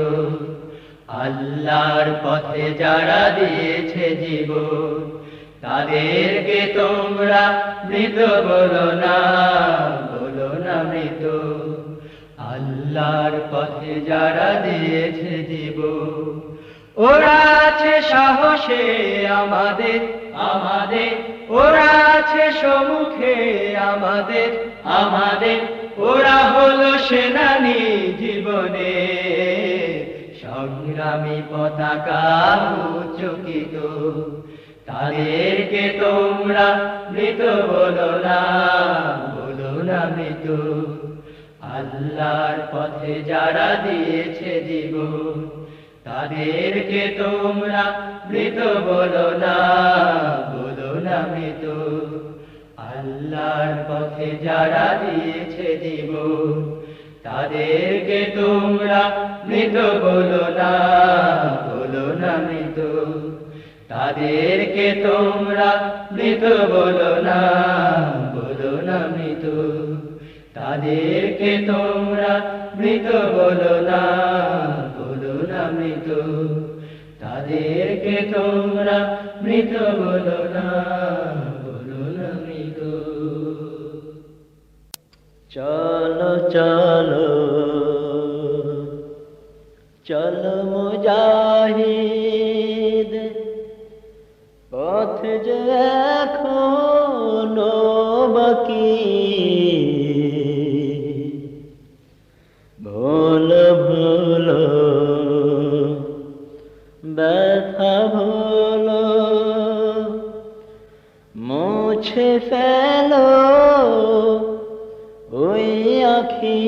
আল্লাহর পথে যারা দিয়েছে জীবন, তাদেরকে তোমরা মৃত বলো না, বলো না মৃত। আল্লাহর পথে যারা দিয়েছে জীবন, ওরা আছে সাহসে আমাদের, আমাদের, ওরা আছে সম্মুখে আমাদের, আমাদের, ওরা হলো সেনানী জীবনে, সংগ্রামী পতাকা উচ্চকিত, তাদেরকে তোমরা মৃত বলো না, বলো না মৃত। আল্লাহর পথে যারা দিয়েছে জীবন, তাদেরকে তোমরা মৃত বলো না, বলো না মৃত। আল্লাহর পথে যারা দিয়েছে জীবন, তাদেরকে তোমরা মৃত বলো না, বলো না মৃত। তাদেরকে তোমরা মৃত বলো না, বলো না মৃত। তাদেরকে তোমরা মৃত বলো না, বলো না মৃত। তাদেরকে তোমরা মৃত বলো না, বলো না মৃত। চলো চলো চলো মুজাহিদ, পথ যে এখনো বাকি, ভুলো ভুলো ব্যথা ভুলো, মুছে ফেলো ওই আঁখি।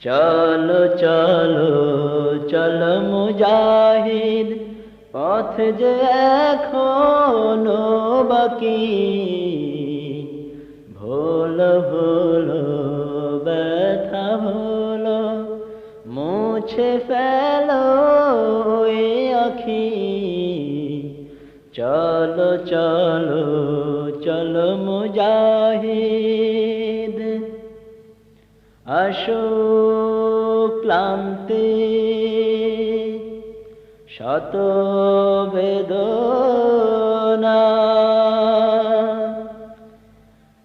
চলো চলো চলো মুজাহিদ, পথ যে এখনো বাকি, ভুলো ভুলো ব্যথা ভুলো, মুছে ফেলো ওই আঁখি। চলো চলো চলো মুজাহিদ, আসো ক্লান্তি শত বেদনা,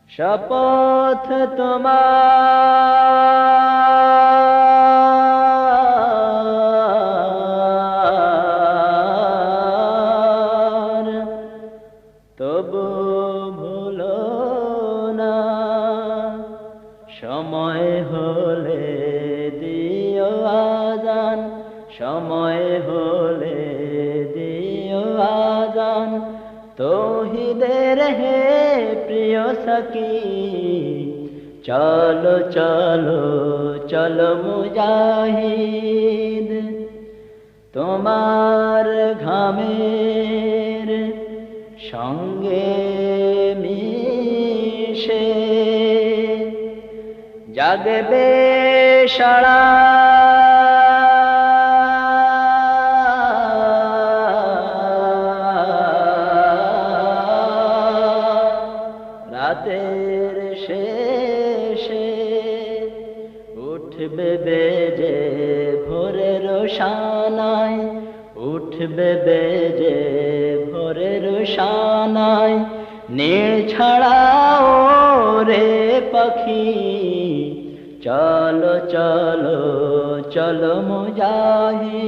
শপথ তোমার, তবু ভুলো না। সময় হলে দিও আযান, সময় হলে দিও আযান, তৌহিদের হে প্রিয় সখী। চলো চলো চলো মুজাহিদ, তোমার ঘামের সঙ্গে মিশে জাগবে সারা রাতের শেষে, উঠবে বেজে ভোরের শানায়, উঠবে উঠবে বেজে ভোরের শানায়, নীড় ছাড়াও রে পাখি, চলো চলো চলো মুজাহিদ।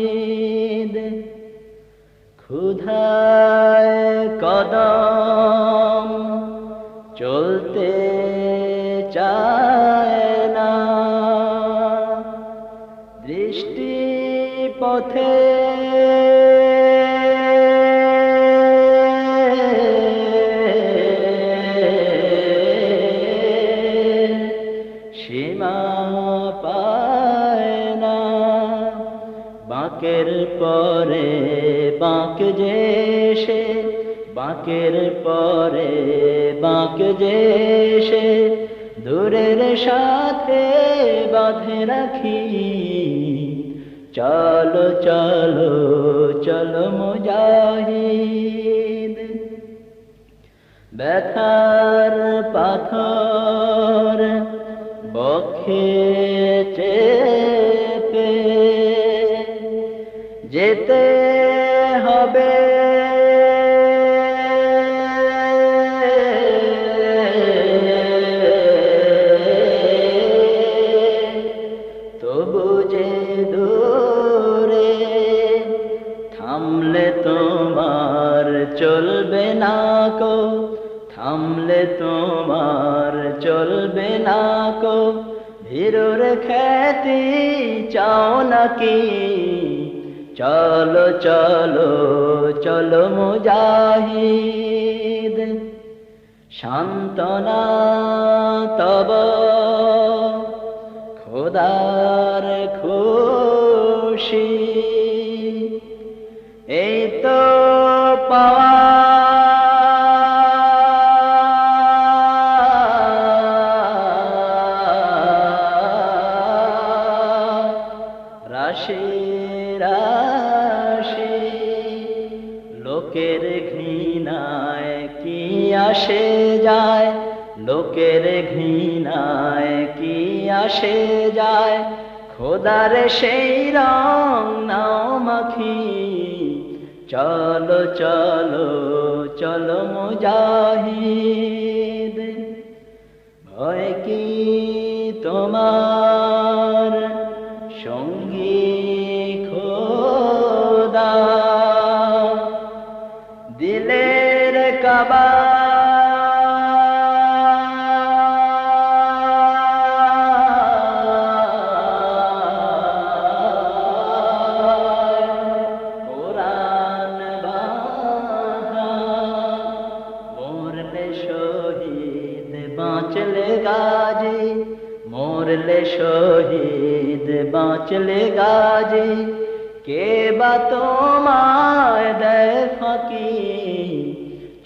ক্ষুধায় কদম চলতে চায় না, দৃষ্টি পথে সীমা পায় না, বাঁকের পরে বাঁক যে সে, বাঁকের পরে বাঁক যে সে, দূরের সাথে বাঁধে রাখি, চলো চলো চলো মুজাহিদ। ব্যথার পাথর বক্ষে চেপে যেতে হবে, তবু যে দূরে থামলে তোমার চলবে না কো, থামলে তোমার চলবে না কো, ভীরুর খ্যাতি চাও নাকি, চলো চলো চলো মুজাহিদ। সান্ত্বনা তব খোদার খুশি, এই তো পাওয়া রাশি রাশি, লোকের ঘৃণায় কি আসে যায়, লোকের ঘৃণায় কি আসে যায়, খোদার সেই রং নাও মাখি, চলো চলো চলো মুজাহিদ। ভয় কি তোমার সঙ্গী খোদা, দিলের কাবা কোরআন বাঁধা, মরলে শহীদ বাঁচলে গাজী, মরলে শহীদ বাঁচলে গাজী, কে বা তোমায় দেয় ফাঁকি,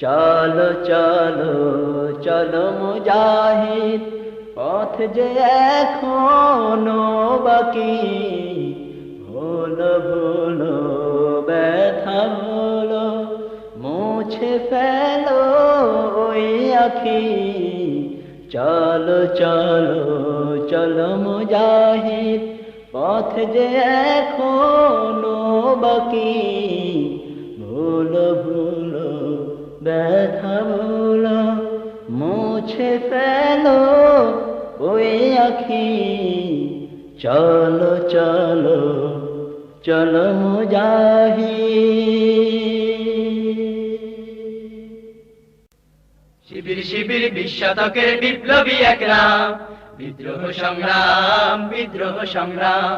চলো চলো চলো মুজাহিদ। পথ যে এখনো বাকি, ভুলো ভুলো ব্যথা ভুলো, মুছে ফেলো ওই আখি, চলো চলো চলো মুজাহিদ। পথ যে এখনো বাকি, ভুলো ভুলো ব্যথা ভুলো, মুছে ফেলো ওই আখি, চলো চলো চলো মুজাহিদ। শিবির শিবির 20 শতকের বিপ্লবী এক নাম, বিদ্রোহ সংগ্রাম বিদ্রোহ সংগ্রাম,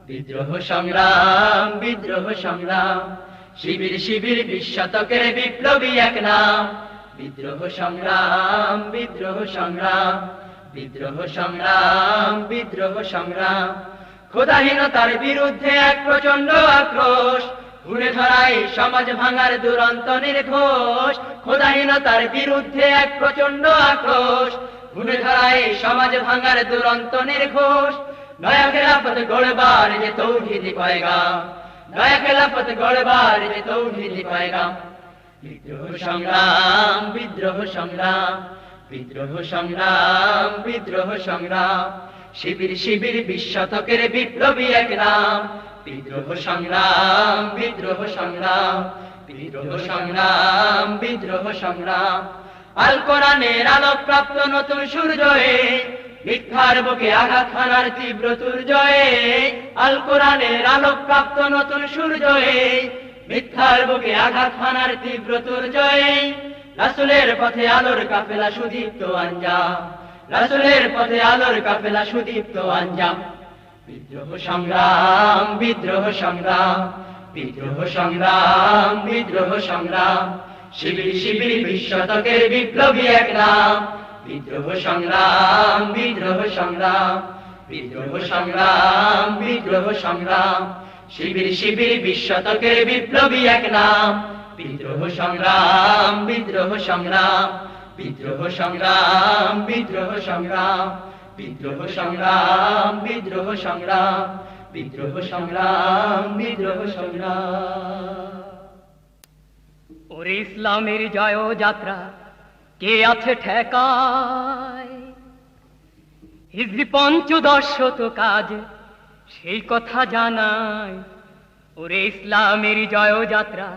বিদ্রোহ সংগ্রাম বিদ্রোহ সংগ্রাম। শিবির শিবির 20 শতকের বিপ্লবী এক নাম, বিদ্রোহ সংগ্রাম বিদ্রোহ সংগ্রাম, বিদ্রোহ সংগ্রাম বিদ্রোহ সংগ্রাম। খোদাহীনতার বিরুদ্ধে এক প্রচন্ড আক্রোশ, ঘুরে ধরাই সমাজ ভাঙার দুরন্ত নির্ঘোষ। খোদাহীনতার বিরুদ্ধে এক প্রচন্ড আক্রোশ, ঘুরে ধরাই সমাজ ভাঙার দুরন্ত নির্ঘোষ। নয়া খেলাফত গড়বার যে তৌহিদি পয়গাম, নয়া খেলাফত গড়বার যে তৌহিদি পয়গাম। বিদ্রোহ সংগ্রাম বিদ্রোহ সংগ্রাম, বিদ্রোহ সংগ্রাম বিদ্রোহ সংগ্রাম। শিবির শিবির 20 শতকের বিপ্লবী এক নাম, বিদ্রোহ সংগ্রাম, বিদ্রোহ সংগ্রাম, বিদ্রোহ সংগ্রাম, বিদ্রোহ সংগ্রাম। আল কোরআনের আলোকপ্রাপ্ত নতুন সূর্যে মিথ্যার বুকে আঘাত হানার তীব্র দুর্জয়ে, আল কোরআনের আলোকপ্রাপ্ত নতুন সূর্যে মিথ্যার বুকে আঘাত হানার তীব্র দুর্জয়ে, রাসূলের পথে আলোর কাফেলা সুদীপ্ত আঞ্জাম, রাসূলের পথে আলোর কাফেলা সুদীপ্ত আঞ্জাম। বিদ্রোহ সংগ্রাম, বিদ্রোহ সংগ্রাম, বিদ্রোহ সংগ্রাম, বিদ্রোহ সংগ্রাম। শিবির শিবির 20 শতকের বিপ্লবী এক নাম। বিদ্রোহ সংগ্রাম, বিদ্রোহ সংগ্রাম, বিদ্রোহ সংগ্রাম, বিদ্রোহ সংগ্রাম। শিবির শিবির 20 শতকের বিপ্লবী এক নাম। বিদ্রোহ সংগ্রাম, বিদ্রোহ সংগ্রাম, বিদ্রোহ সংগ্রাম, বিদ্রোহ সংগ্রাম, বিদ্রোহ সংগ্রাম, বিদ্রোহ সংগ্রাম, বিদ্রোহ সংগ্রাম, বিদ্রোহ সংগ্রাম। ওরে ইসলামের জয় যাত্রা কে আছে ঠেকায়, হিজরি পঞ্চদশত কাজ সেই কথা জানায়। ওরে ইসলামের জয় যাত্রা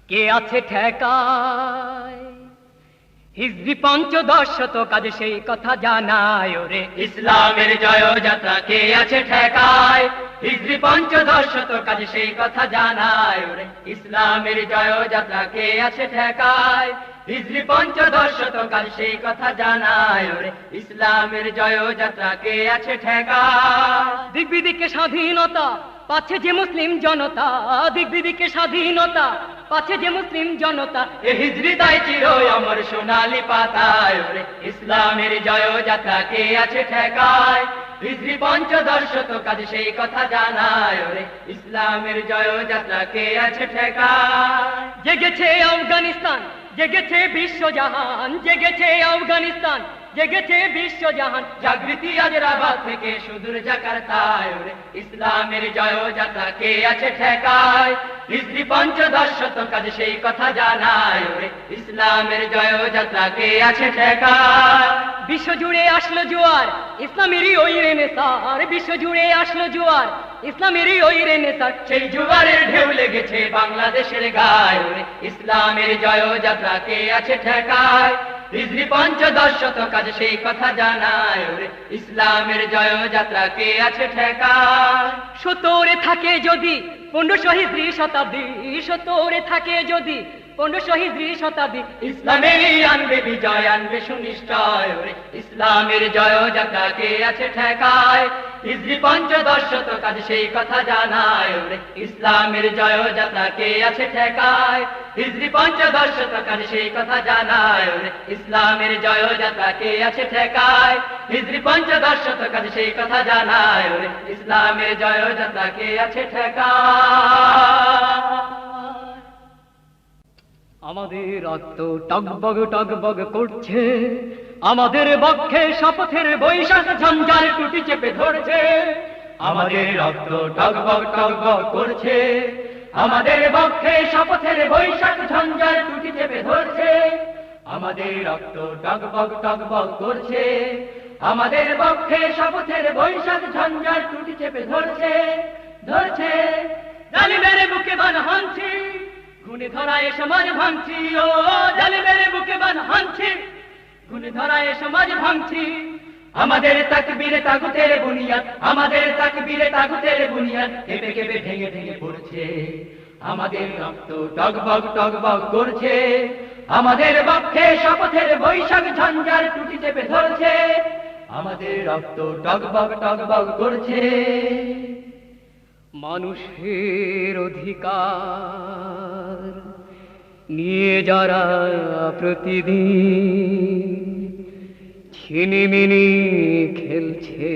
কে আছে ঠেকায়, হিজরি পঞ্চদশত কাজ সেই কথা জানায়। ওরে ইসলামের জয় যাত্রা কে আছে ঠেকায়, হিজরি পঞ্চদশত কাজ সেই কথা জানায়। ওরে ইসলামের জয় যাত্রা কে আছে ঠেকায়, হিজরি পঞ্চদশত কাজ সেই কথা জানায়। ওরে ইসলামের জয় যাত্রা কে আছে ঠেকায়। দিক বিদিকে স্বাধীনতা পাচ্ছে যে মুসলিম জনতা, দিক বিদিকে স্বাধীনতা পাচ্ছে যে মুসলিম জনতা। এ হিজরি তাই চির অমর সোনালী পাতায়। ওরে ইসলামের জয় যাত্রা কে আছে ঠেকায়, হিজরি পঞ্চদশত কাজ সেই কথা জানায়। ওরে ইসলামের জয় যাত্রা কে আছে ঠেকায়। জেগেছে আফগানিস্তান, জেগেছে বিশ্বজাহান, জেগেছে আফগানিস্তান, জেগেছে বিশ্বজাহান। জাগৃতি আজ রাবাত থেকে সুদূর জাকার্তায়। ওরে ইসলামের জয় যাত্রা কে আছে ঠেকায়, হিজরি পঞ্চদশত কাজ সেই কথা জানায়। ওরে ইসলামের জয় যাত্রা কে আছে ঠেকায়। বিশ্বজুড়ে আসলো জোয়ার ইসলামেরই ওই রেনেসার, বিশ্বজুড়ে আসলো জোয়ার ইসলামেরই ওই রেনেসার। সেই জোয়ারের ঢেউ লেগেছে বাংলাদেশের গায়ে। ওরে ইসলামের জয় যাত্রা কে আছে ঠেকায়, হিজরি পঞ্চদশত কাজ সেই কথা জানায়। ওরে ইসলামের জয় যাত্রা কে আছে ঠেকায়। 70 থাকে যদি 1500 হিজরি শতাব্দী, 70 থাকে যদি 1500 হিজরি শতাব্দী। ইসলামেরই আনবে বিজয়, আনবে সুনিশ্চয়। ওরে ইসলামের জয় যাত্রা কে আছে ঠেকায়, হিজরি পঞ্চদশত কাজ সেই কথা জানায়। ওরে ইসলামের জয় যাত্রা কে আছে ঠেকায়, হিজরি পঞ্চদশত কাজ সেই কথা জানায়। ওরে ইসলামের জয় যাত্রা কে আছে ঠেকায়, হিজরি পঞ্চদশত কাজ সেই কথা জানায়। ওরে ইসলামের জয় যাত্রা কে আছে ঠেকায়। আমাদের রক্ত টগবগ টগবগ করছে, আমাদের বক্ষে শপথের বৈশাখ ঝঞ্ঝার টুটি চেপে ধরছে। আমাদের রক্ত টগবগ টগবগ করছে, আমাদের বক্ষে শপথের বৈশাখ ঝঞ্ঝার টুটি চেপে ধরছে। আমাদের রক্ত টগবগ টগবগ করছে, আমাদের বক্ষে শপথের বৈশাখ ঝঞ্ঝার টুটি চেপে ধরছে, ধরছে। জালিমের বুকে বান হানছি, গুণে ধরায় সমাজ ভাঙছি। ও জালিমের বুকে বান হানছি, গুণে ধরায় সমাজ ভাঙছি। আমাদের তাকবীরে তাগুতের বুনিয়াদ, আমাদের তাকবীরে তাগুতের বুনিয়াদ কেঁপে কেঁপে ভেঙে ভেঙে পড়ছে। আমাদের রক্ত টগবগ টগবগ করছে, আমাদের বক্ষে শপথের বৈশাখ ঝঞ্ঝার টুটি চেপে ধরছে। আমাদের রক্ত টগবগ টগবগ করছে। মানুষের অধিকার নিয়ে যারা প্রতিদিন ছিনিমিনি খেলছে,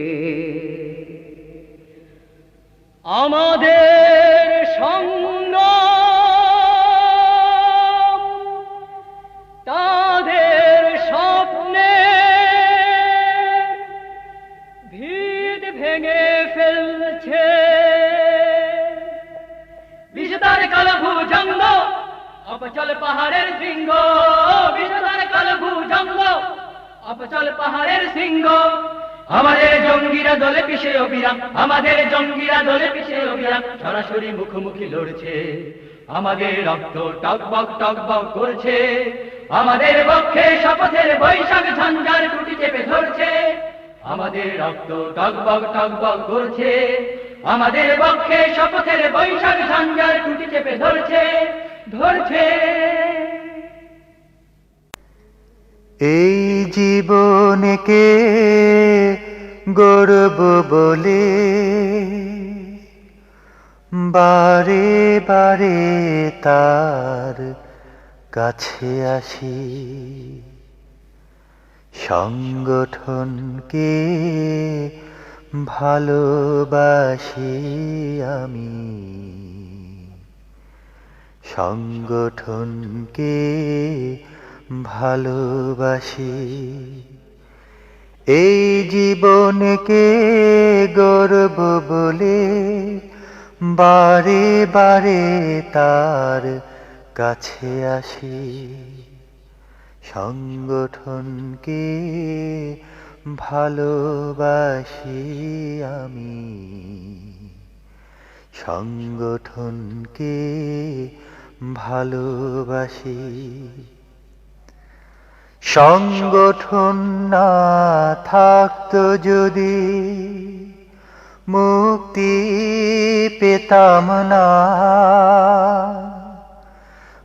আমাদের সংগ্রাম তাদের স্বপ্নে ভিত ভেঙে ফেলছে। বিষধার কালো ভুজঙ্গ অপচল পাহাড়ের সিংহ, বিষধার কালো ভুজঙ্গ অপচল পাহাড়ের সিংহ। আমাদের জঙ্গিরা দলে পিছে অবিরাম, আমাদের জঙ্গিরা দলে পিছে অবিরাম, সরাসরি মুখোমুখি লড়ছে, আমাদের রক্ত টকবক করছে, আমাদের পক্ষে শপথের বৈশাখ ঝঞ্ঝার টুটি চেপে ধরছে, আমাদের রক্ত টকবক করছে, আমাদের পক্ষে শপথের বৈশাখ ঝঞ্ঝার টুটি চেপে ধরছে। এই জীবনকে গর্ব বলে বারে বারে তার কাছে আসি, সংগঠনকে ভালোবাসি আমি, সংগঠনকে ভালোবাসি। এই জীবনকে গর্ব বলে বারে বারে তার কাছে আসি, সংগঠনকে ভালোবাসি আমি, সংগঠনকে ভালোবাসি। সংগঠন না থাকতো যদি মুক্তি পেতাম না,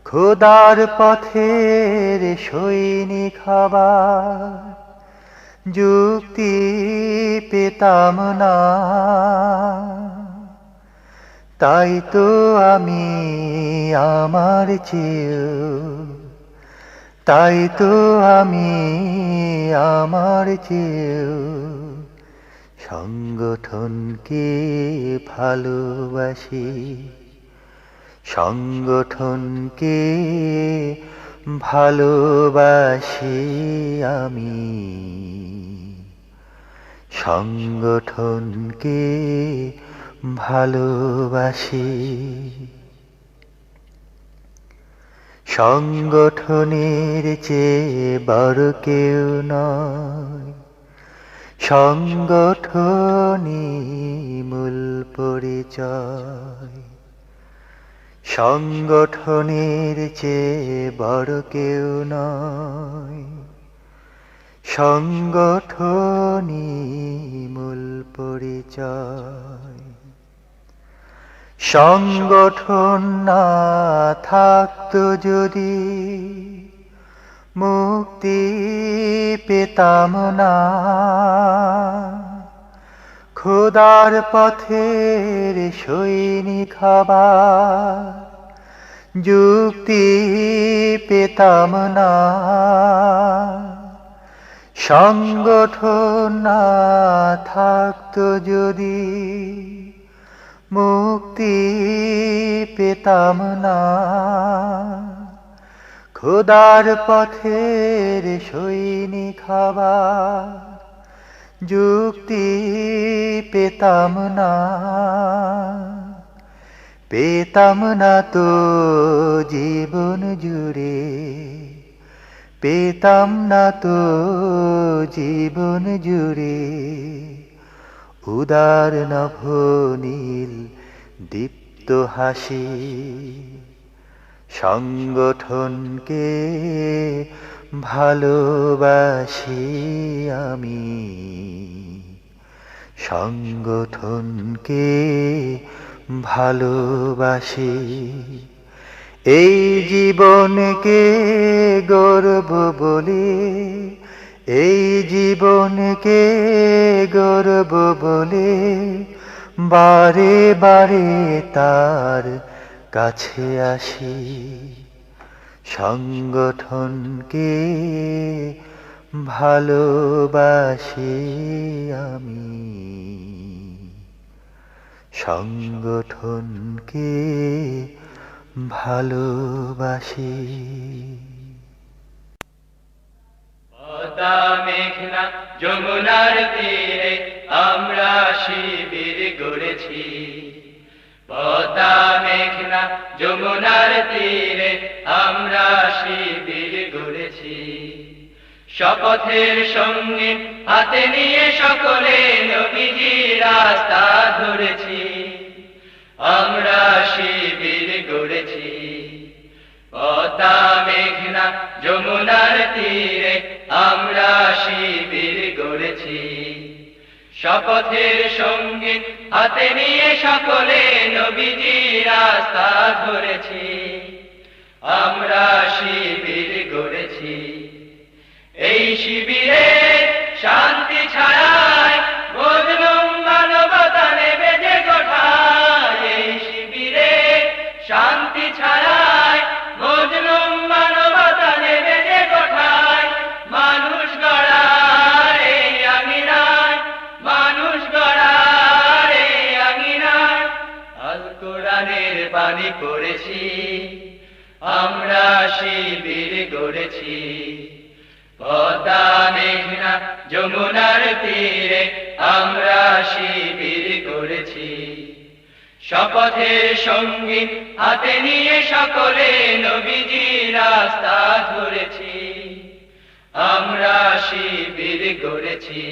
খোদার পথের সৈনিক হবার যুক্তি পেতাম না। তাই তো আমি আমার চেয়েও, তাই তো আমি আমার চেয়েও সংগঠনকে ভালোবাসি, সংগঠনকে ভালোবাসি আমি, সংগঠনকে ভালোবাসি। সংগঠনের চেয়ে বড় কেউ নয়, সংগঠনই মূল পরিচয়। সংগঠনের চেয়ে বড় কেউ নয়, সংগঠনই মূল পরিচয়। সংগঠন না থাকতো যদি মুক্তি পেতাম না, খোদার পথের সৈনিক হবার যুক্তি পেতাম না। সংগঠন না থাকতো যদি মুক্তি পেতাম না, খোদার পথের সৈনিক হবার যুক্তি পেতাম না। পেতাম না তো জীবন জুড়ে, পেতাম না তো জীবন জুড়ে উদার নভনীল দীপ্ত হাসি। সংগঠনকে ভালোবাসি আমি, সংগঠনকে ভালোবাসি। এই জীবনকে গর্ব বলে, এই জীবনকে গর্ব বলে বারে বারে তার কাছে আসি, সংগঠনকে ভালোবাসি আমি, সংগঠনকে ভালোবাসি। পদ্মা মেঘনা যমুনার তীরে আমরা শিবির গড়েছি, পদ্মা মেঘনা যমুনার তীরে আমরা শিবির গড়েছি। শপথের সঙ্গে হাতে নিয়ে সকলে নবীজি রাস্তা ধরেছি, আমরা শিবির গড়েছি। পদ্মা মেঘনা যমুনার তীরে আমরা শিবির গড়েছি, শপথের সঙ্গে হাতে নিয়ে সকলে নবীজি রাস্তা ধরেছি, আমরা শিবির গড়েছি। এই শিবিরে শান্তি ছাড়াই মজলুম মানবতা নেবে যে কোঠায়, এই শিবিরে শান্তি ছাড়াই মজলুম মানবতা নেবে যে কোঠায়, মানুষ গড়ার এই আঙিনায়, মানুষ গড়ার এই আঙিনায় আল কোরআনের বাণী পড়েছি, আমরা শিবির গড়েছি। পদ্মা মেঘনা যমুনার তীরে আমরা শিবির গড়েছি, শপথের সঙ্গী হাতে নিয়ে সকলে নবীজি রাস্তা ধরেছি, আমরা শিবির গড়েছি।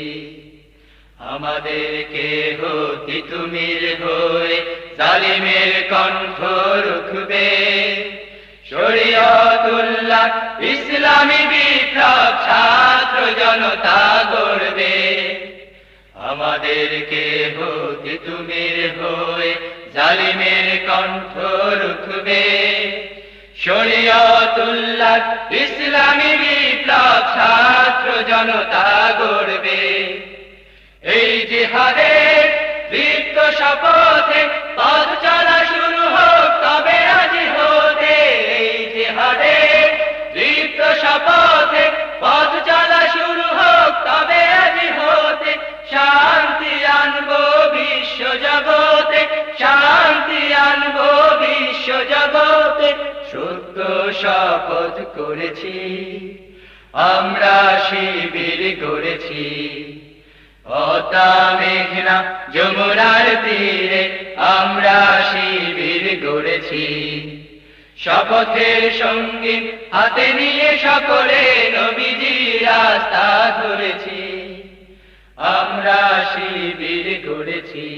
আমাদেরকে হতি তুমির হয়ে জালিমের কণ্ঠ রুখবে, শরীয়তুল্লাহ ইসলামী বিপ্লব ছাত্র জনতা গড়বে। আমাদেরকে হতি তুমির হয়ে জালিমের কণ্ঠ রুখবে, শরীয়তুল্লাহ ইসলামী বিপ্লব ছাত্র জনতা গড়বে। এই জিহাদের দীপ্ত শপথে পথ চলা শুরু হোক তবে রাজি হতে, এই জিহাদের দীপ্ত শপথে পথ চলা শুরু হোক তবে রাজি হতে, শান্তি আনবো বিশ্ব জগতে, শান্তি আনবো বিশ্ব জগতে। সত্য শপথ করেছি, আমরা শিবির গড়েছি, পদ্মা মেঘনা যমুনার তীরে আমরা শিবির গড়েছি, শপথের সঙ্গী হাতে নিয়ে সকলে নবীজি রাস্তা ধরেছি, আমরা শিবির গড়েছি।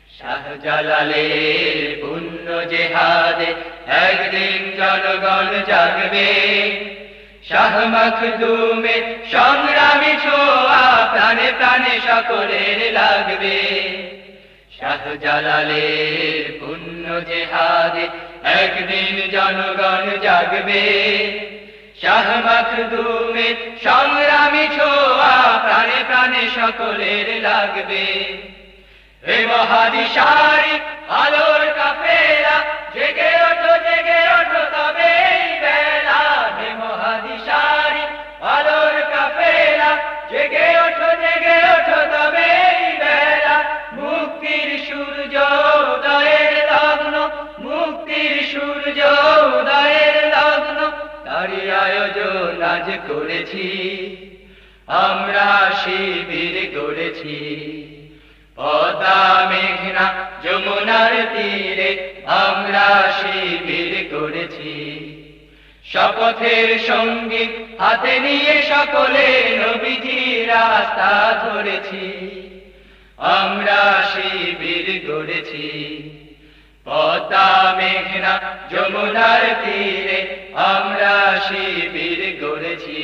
শাহজালালের পুণ্য জেহাদে একদিন জনগণ জাগবে, শাহ মখদুমের সংগ্রামী ছোঁয়া প্রাণে প্রাণে সকলের লাগবে। শাহজালালের পুণ্য জেহাদে একদিন জনগণ জাগবে, শাহ মখদুমের সংগ্রামী ছোঁয়া প্রাণে প্রাণে সকলের লাগবে। হে মহাদিশারি আলোর কাফেলা জেগে ওঠো তবে এই বেলা, হে মহাদিশারি আলোর কাফেলা জেগে ওঠো তবে এই বেলা। মুক্তির সূর্য উদয়ের লগ্ন, মুক্তির সূর্য উদয়ের লগ্ন, তারই আয়োজন আজ করেছি, আমরা শিবির গড়েছি। পদ্মা মেঘনা যমুনার তীরে আমরা শিবির গড়েছি, শপথের সঙ্গী হাতে নিয়ে সকলে নবীজি রাস্তা ধরেছি, আমরা শিবির গড়েছি। পদ্মা মেঘনা যমুনার তীরে আমরা শিবির গড়েছি,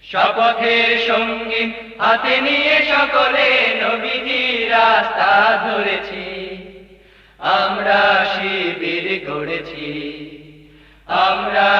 শপথের সঙ্গী হাতে নিয়ে সকলে নবীজি রাস্তা ধরেছি, আমরা শিবির গড়েছি, আমরা